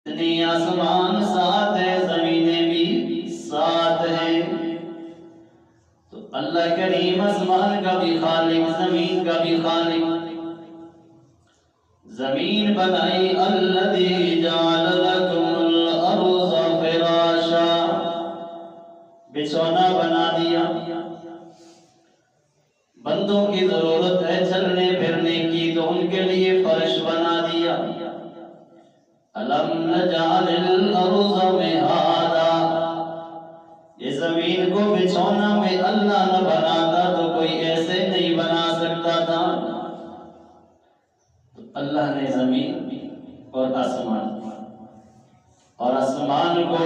اتنی آسمان ساتھ ہے، زمینیں بھی ساتھ ہیں، تو اللہ کریم آسمان کا بھی خالق، زمین کا بھی خالق۔ زمین بنائی الذی جعل لکم الارض فراشا، بچھونا بنا دیا۔ بندوں کی ضرورت ہے چلنے پھرنے کی تو ان کے لیے فرش بنا دیا۔ الم نجعل الارض مہادا، یہ زمین کو بچھونا میں اللہ نہ بناتا تو کوئی ایسے نہیں بنا سکتا تھا۔ تو اللہ نے زمین اور آسمان کو